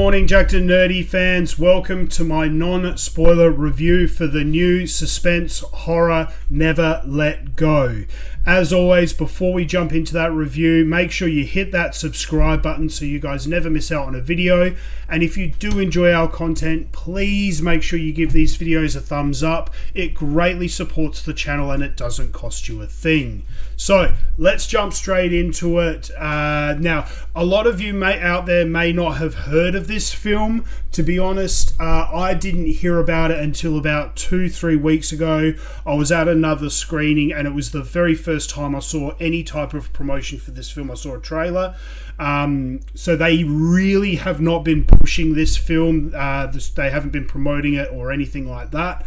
morning, Jackednnerdy fans. Welcome to my non-spoiler review for the new suspense horror Never Let Go. As always, before we jump into that review, make sure you hit that subscribe button so you guys never miss out on a video. And if you do enjoy our content, please make sure you give these videos a thumbs up. It greatly supports the channel and it doesn't cost you a thing. So let's jump straight into it. Now, a lot of you out there may not have heard of this film. To be honest, I didn't hear about it until about 2-3 weeks ago. I was at another screening and it was the very first time I saw any type of promotion for this film. I saw a trailer. So they really have not been pushing this film. They haven't been promoting it or anything like that.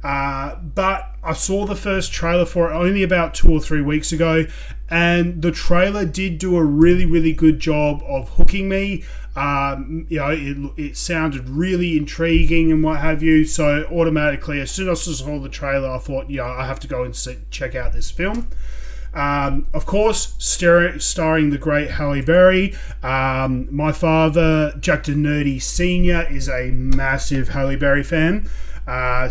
But I saw the first trailer for it only about 2 or 3 weeks ago, and the trailer did do a really good job of hooking me. It sounded really intriguing and what have you, so automatically as soon as I saw the trailer I thought, I have to go and check out this film. Of course, starring the great Halle Berry. My father, Jackednnerdy Senior, is a massive Halle Berry fan.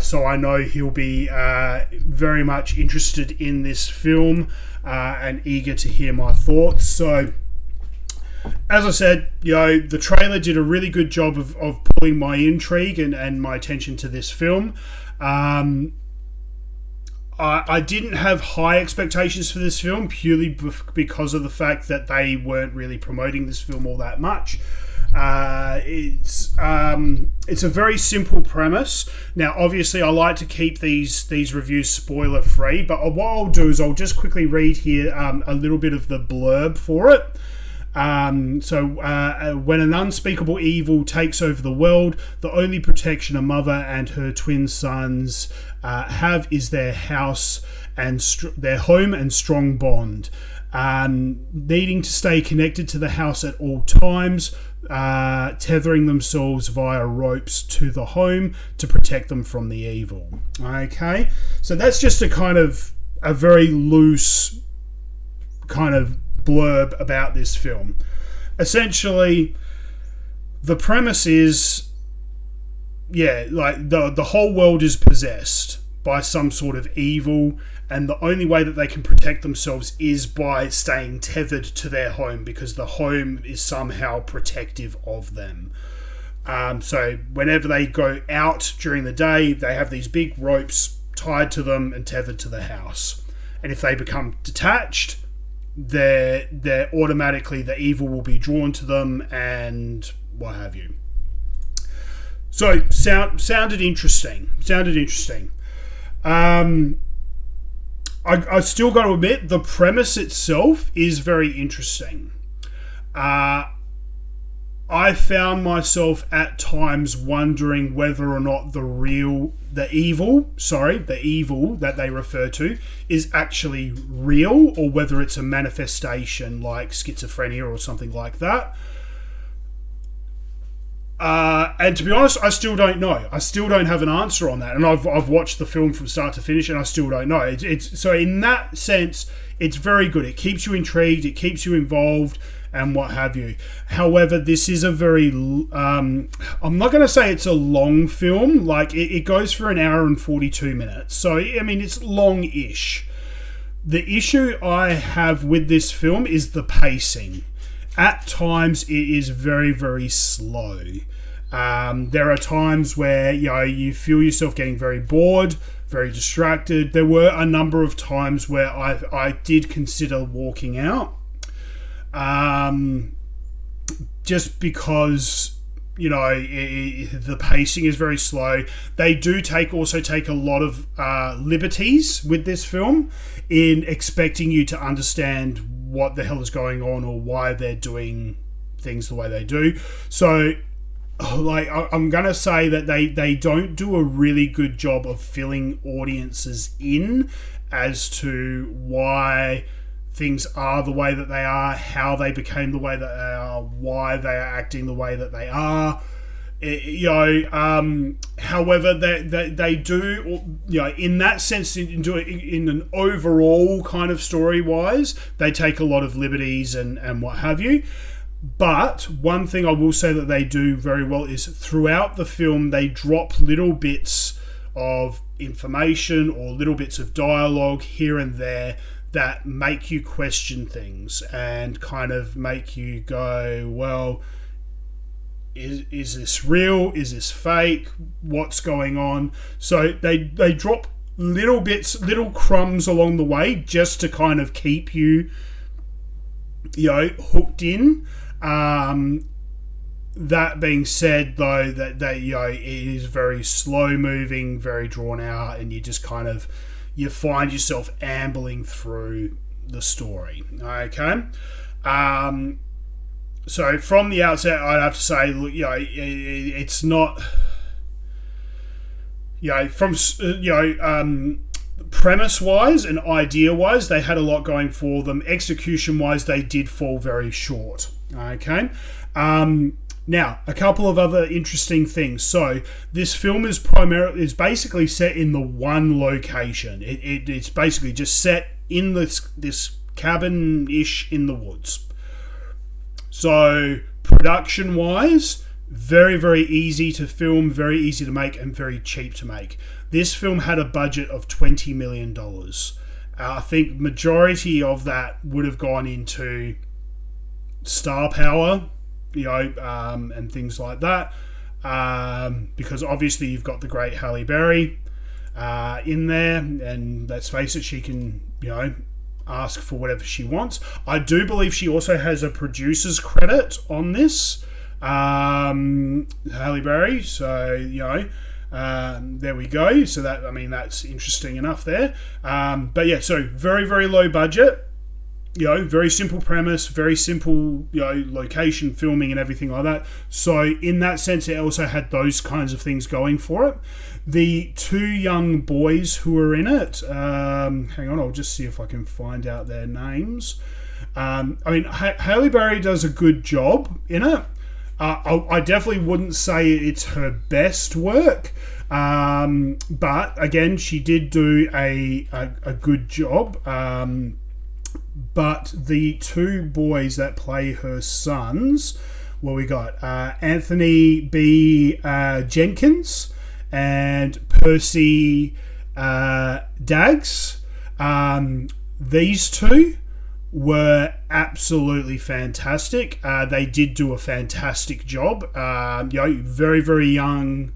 So I know he'll be very much interested in this film and eager to hear my thoughts. So, as I said, the trailer did a really good job of pulling my intrigue and my attention to this film. I didn't have high expectations for this film purely because of the fact that they weren't really promoting this film all that much. It's a very simple premise. Now, obviously, I like to keep these reviews spoiler free, but what I'll do is I'll just quickly read here a little bit of the blurb for it. When an unspeakable evil takes over the world, the only protection a mother and her twin sons have is their house and their home and strong bond. Needing to stay connected to the house at all times, tethering themselves via ropes to the home to protect them from the evil. Okay, so that's just a very loose kind of blurb about this film. Essentially, the premise is, the whole world is possessed by some sort of evil, and the only way that they can protect themselves is by staying tethered to their home, because the home is somehow protective of them. So whenever they go out during the day, they have these big ropes tied to them and tethered to the house. And if they become detached, they're automatically, the evil will be drawn to them and what have you. So sounded interesting. I still got to admit, the premise itself is very interesting. I found myself at times wondering whether or not the evil that they refer to is actually real, or whether it's a manifestation like schizophrenia or something like that. And to be honest, I still don't know. I still don't have an answer on that. And I've watched the film from start to finish, and I still don't know. It's so in that sense, it's very good. It keeps you intrigued. It keeps you involved, and what have you. However, this is a very I'm not going to say it's a long film. Like it goes for 1 hour and 42 minutes. So I mean, it's long-ish. The issue I have with this film is the pacing. At times, it is very, very slow. There are times where you feel yourself getting very bored, very distracted. There were a number of times where I did consider walking out, just because the pacing is very slow. They do also take a lot of liberties with this film in expecting you to understand what the hell is going on or why they're doing things the way they do. So, I'm going to say that they don't do a really good job of filling audiences in as to why things are the way that they are, how they became the way that they are, why they are acting the way that they are. However, they do, in that sense, in an overall kind of story wise, they take a lot of liberties and what have you. But one thing I will say that they do very well is throughout the film they drop little bits of information or little bits of dialogue here and there that make you question things and kind of make you go, well, is this real? Is this fake? What's going on? So they drop little bits, little crumbs along the way just to kind of keep you, hooked in. That being said, though, that it is very slow moving, very drawn out, and you just kind of find yourself ambling through the story. Okay. So from the outset, I'd have to say, look, it's not, premise wise and idea wise, they had a lot going for them. Execution wise, they did fall very short. Okay. Now, a couple of other interesting things. So, this film is basically set in the one location. It's basically just set in this cabin-ish in the woods. So, production-wise, very, very easy to film, very easy to make, and very cheap to make. This film had a budget of $20 million. I think majority of that would have gone into star power, and things like that, because obviously you've got the great Halle Berry in there, and let's face it, she can ask for whatever she wants. I do believe she also has a producer's credit on this, Halle Berry, so there we go. So that's interesting enough there. But yeah, so very, very low budget. Very simple premise, very simple, location, filming and everything like that. So in that sense, it also had those kinds of things going for it. The two young boys who were in it, hang on, I'll just see if I can find out their names. Halle Berry does a good job in it. I definitely wouldn't say it's her best work. But again, she did do a good job. But the two boys that play her sons, we got Anthony B. Jenkins and Percy Daggs. These two were absolutely fantastic. They did do a fantastic job. Very, very young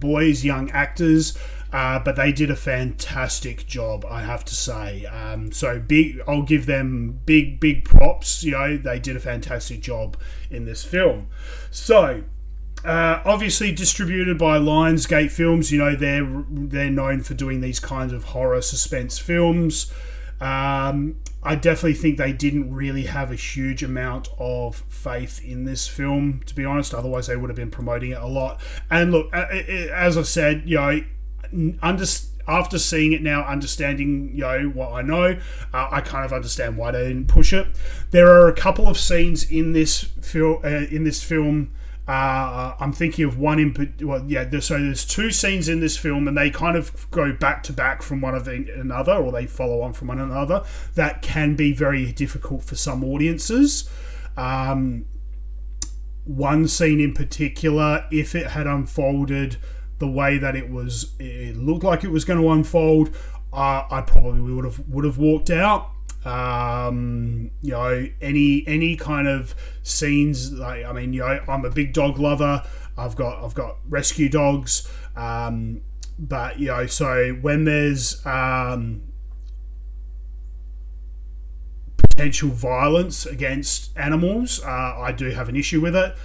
boys, young actors. But they did a fantastic job, I have to say. I'll give them big props. They did a fantastic job in this film. So, obviously distributed by Lionsgate Films. They're known for doing these kinds of horror suspense films. I definitely think they didn't really have a huge amount of faith in this film, to be honest. Otherwise, they would have been promoting it a lot. And look, as I said, after seeing it now, understanding what I know, I kind of understand why they didn't push it. There are a couple of scenes in this film. I'm thinking of one so there's two scenes in this film, and they kind of go back to back from one of another, or they follow on from one another. That can be very difficult for some audiences. One scene in particular, if it had unfolded the way that it looked like it was going to unfold, I probably would have walked out. Any kind of scenes, I'm a big dog lover. I've got rescue dogs, but so when there's potential violence against animals, I do have an issue with it.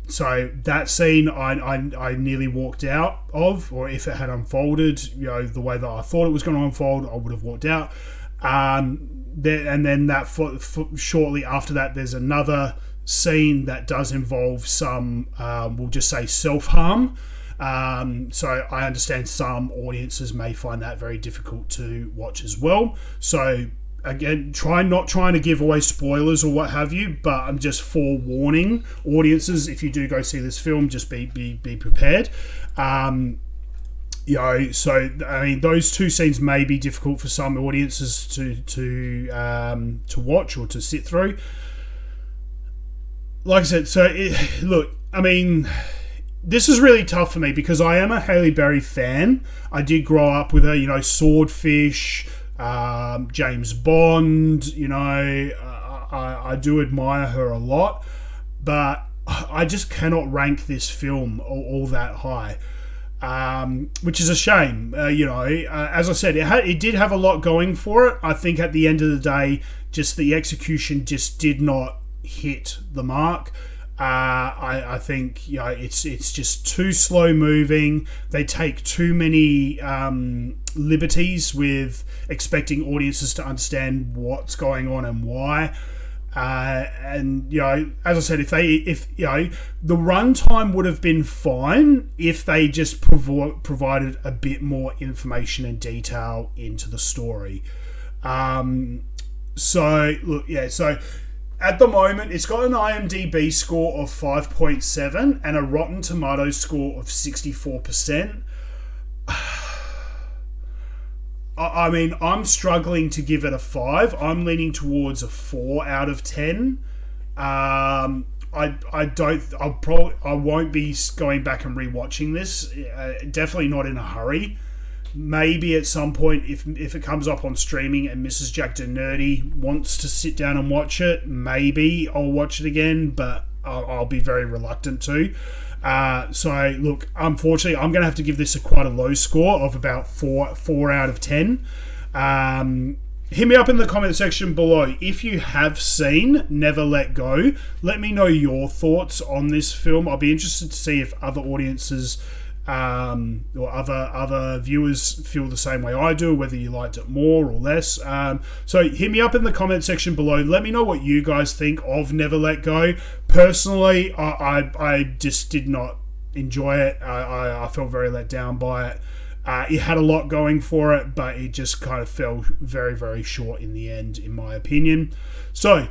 So that scene I nearly walked out of, or if it had unfolded the way that I thought it was going to unfold, I would have walked out. And then shortly after that, there's another scene that does involve some we'll just say self-harm. So I understand some audiences may find that very difficult to watch as well. So again, not trying to give away spoilers or what have you, but I'm just forewarning audiences, if you do go see this film, just be prepared. Those two scenes may be difficult for some audiences to watch or to sit through. like I said, look, I mean, this is really tough for me because I am a Halle Berry fan. I did grow up with her, Swordfish, James Bond, I do admire her a lot, but I just cannot rank this film all that high, which is a shame. As I said, it did have a lot going for it. I think at the end of the day, just the execution just did not hit the mark. I think it's just too slow moving. They take too many liberties with expecting audiences to understand what's going on and why. And as I said, if the runtime would have been fine if they just provided a bit more information and detail into the story. So at the moment, it's got an IMDB score of 5.7 and a Rotten Tomatoes score of 64%. I mean, I'm struggling to give it a 5. I'm leaning towards a 4 out of 10. I won't be going back and rewatching this. Definitely not in a hurry. Maybe at some point, if it comes up on streaming and Mrs. Jackednnerdy wants to sit down and watch it, maybe I'll watch it again, but I'll be very reluctant to. So, look, unfortunately, I'm going to have to give this quite a low score of about 4 out of 10. Hit me up in the comment section below. If you have seen Never Let Go, let me know your thoughts on this film. I'll be interested to see if other audiences or other viewers feel the same way I do, whether you liked it more or less. So hit me up in the comment section below. Let me know what you guys think of Never Let Go. Personally, I just did not enjoy it. I felt very let down by it. It had a lot going for it, but it just kind of fell very, very short in the end, in my opinion. So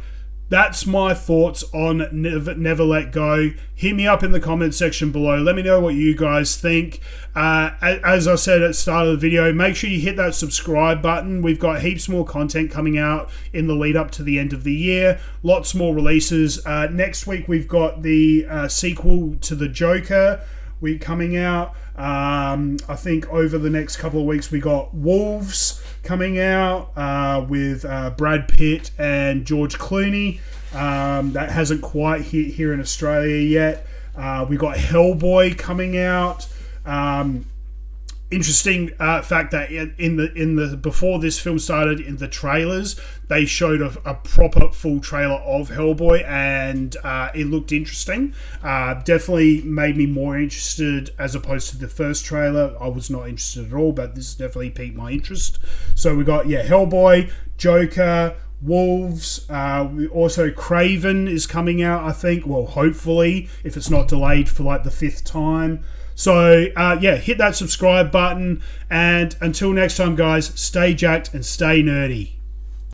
that's my thoughts on Never Let Go. Hit me up in the comment section below. Let me know what you guys think. As I said at the start of the video, make sure you hit that subscribe button. We've got heaps more content coming out in the lead up to the end of the year. Lots more releases. Next week, we've got the sequel to The Joker coming out. I think over the next couple of weeks, we got Wolves coming out with Brad Pitt and George Clooney. That hasn't quite hit here in Australia yet. We got Hellboy coming out. Interesting fact that in the before this film started, in the trailers they showed a proper full trailer of Hellboy, and it looked interesting. Definitely made me more interested as opposed to the first trailer. I was not interested at all, but this definitely piqued my interest. So we got Hellboy, Joker, Wolves. Also Craven is coming out, I think. Well, hopefully, if it's not delayed for like the 5th time. So, hit that subscribe button. And until next time, guys, stay jacked and stay nerdy.